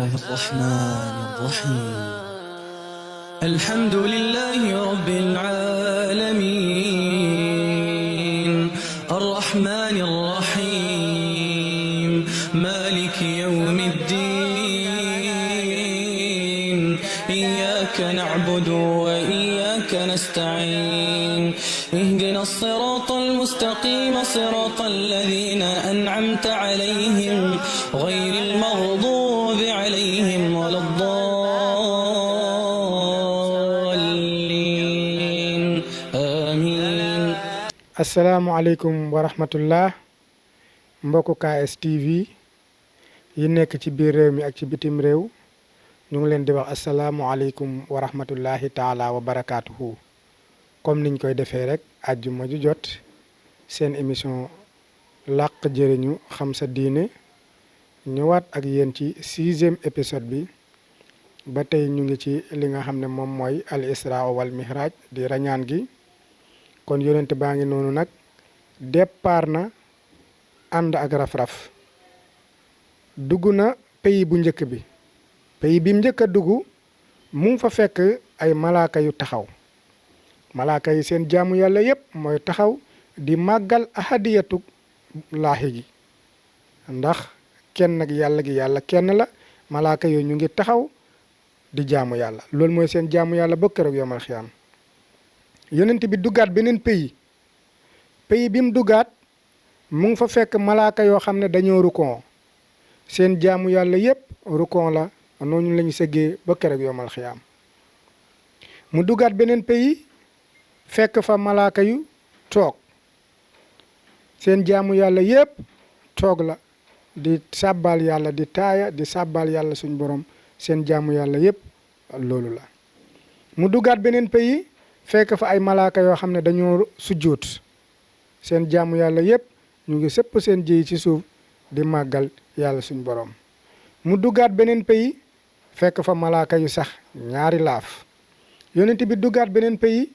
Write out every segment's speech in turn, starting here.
الله الرحمن الرحيم الحمد لله رب العالمين الرحمن الرحيم مالك يوم الدين إياك نعبد وإياك نستعين اهدنا الصراط المستقيم صراط الذين أنعمت عليهم غير المغضوب عليهم ولا الضالين آمين. asalaamualeykum wa rahmatullah mbokku KS TV yi nekk ci biir réew mi ak ci bitim réew ñu ngi leen di wax asalaamualeykum wa rahmatullahi taala wa barakaatuhu. comme niñ koy defee rek àjjuma ju jot seen émission làq jëriñu xam sa diine ñëwaat ak yéen ci 6e épisode bi. ba tey ñu ngi ci li nga xam ne moom mooy al isra wal mihraj di rañaan gi. kon yonent baa ngi noonu nag départ na ànd ak raf-raf dugg na pays bu njëkk bi. pays bi mu njëkk a dugg mu ngi fa fekk ay malaaka yu taxaw. malaaka yi seen jaamu yàlla yépp mooy taxaw di màggal ahadiyatu laahi gi ndax kenn ak yàlla gi yàlla kenn la. malaaka yooyu ñu ngi taxaw di jaamu yàlla loolu mooy seen jaamu yàlla ba keroog yomal xiyaam. yonent bi duggaat beneen pays bi mu duggaat mu ngi fa fekk malaaka yoo xam ne dañoo rukon seen jaamu yàlla yépp rukon la noonu lañu sëggee ba keroog yomal xiyaam. mu duggaat beneen pays fekk fa malaaka yu toog seen jaamu yàlla yépp toog la di sàbbal yàlla di taaya di sàbbal yàlla suñ borom seen jaamu yàlla yépp loolu la. mu duggaat beneen pays fekk fa ay malaaka yoo xam ne dañoo sujjóot seen jaamu yàlla yépp ñu ngi sëpp seen jëy ci suuf di màggal yàlla suñ borom. mu duggaat beneen pays fekk fa malaaka yu sax ñaari laaf. yonent bi duggaat beneen pays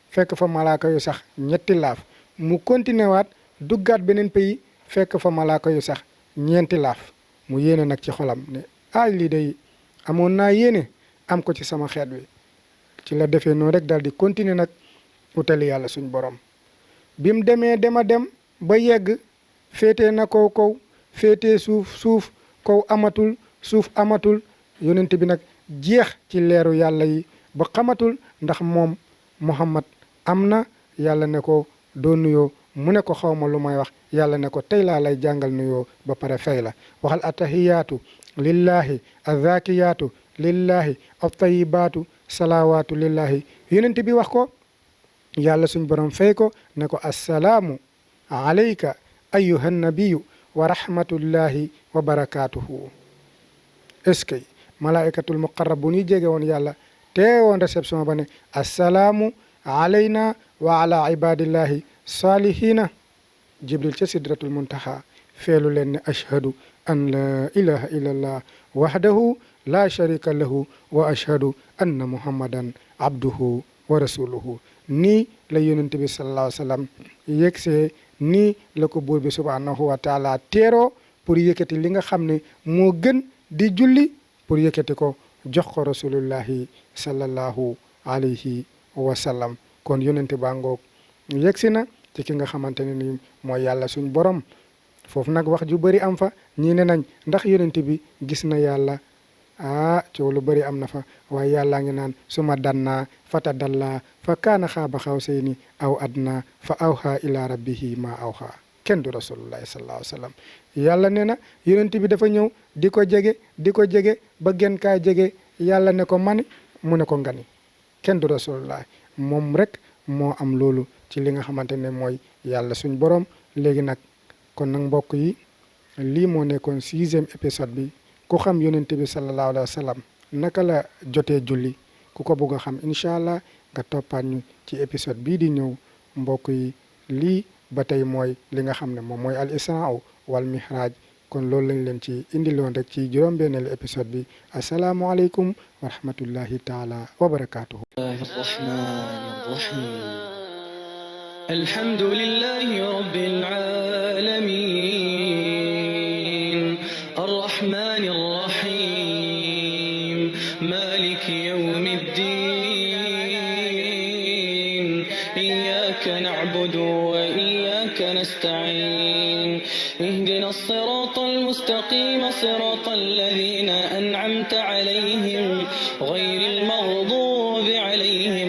fekk fa malaaka yu sax ñetti laaf. mu continué waat duggaat beneen pays fekk fa malaaka yu sax ñeenti laaf. mu yéene nag ci xolam ne lii day amoon naa yéene am ko ci sama xeet wi. ci la defee noonu rek daal di continuer nag utali yàlla suñ borom. bi mu demee dema dem ba yegg féetee na kaw kaw féetee suuf kaw amatul suuf amatul yonent bi nag jeex ci leeru yàlla yi ba xamatul ndax moom Muhammad am na. yàlla ne ko doo nuyoo mu ne ko xawma lu may wax. yàlla ne ko tey laa lay jàngal nuyoo ba pare fay la. waxal atahiyaatu lillahi azakiyaatu lillahi attayibaatu salawaatu lillahi. yonent bi wax ko yàlla suñ borom fay ko ne ko assalaamu alayka ayyuhan nabiyu wa rahmatullahi wa barakaatuhu. est-ce que malaikatul muqarrabun yi jege woon yàlla teewoon réception ba ne assalaamu alayna wa ala ibadillahi salihina. jibril ca sidratul muntaha feelu leen ne ashhadu an la ilaha illallah wahdahu la sharika lahu wa ashhadu anna muhammadan abduhu wa rasuluhu. nii la yonent bi sallallahu alayhi wa sallam yëgsee nii la ko buur bi subhanahu wa taala teeroo pour yëkkati li nga xam ne moo gën di julli pour yëkkati ko jox ko rasulullahi sallallahu alayhi wa sallam. kon yonent baa ngoog yëgsi na ci ki nga xamante ne ni mooy yàlla suñ borom. foofu nag wax ju bëri am fa ñii ne nañ ndax yonent bi gis na yàlla. coow lu bëri am na fa waaye yàllaa ngi naan suma dannaa fata dallaa fa kaana xaaba xawsayni aw adnaa fa awxa ila rabbihi ma awxa. kenn du rasulullahi sallallahu alayhi wa sallam. yàlla nee na yonent bi dafa ñëw di ko jege ba gën kaa jege yàlla ne ko mani mu ne ko ngani. kenn du rasulullahi moom rek moo am loolu ci li nga xamante ne mooy yàlla suñ borom. léegi nag kon nag mbokk yi lii moo nekkoon 6e épisode bi. ku xam yonent bi sallallahu alayhi wa sallam naka la jotee julli ku ko bëgg a xam incha allah nga toppaat ñu ci épisode bii di ñëw mbokk yi. lii ba tey mooy li nga xam ne moom mooy al isra wal mihraj. kon loolu lañ leen ci indiloon rek ci juróom-benneelu épisode bi. asalaamualeykum wa rahmatullahi taala wa barakaatuhu. alhamdulillahi rabbil alamin arrahmanir rahim مالك يوم الدين إياك نعبد وإياك نستعين اهدنا الصراط المستقيم صراط الذين أنعمت عليهم غير المغضوب عليهم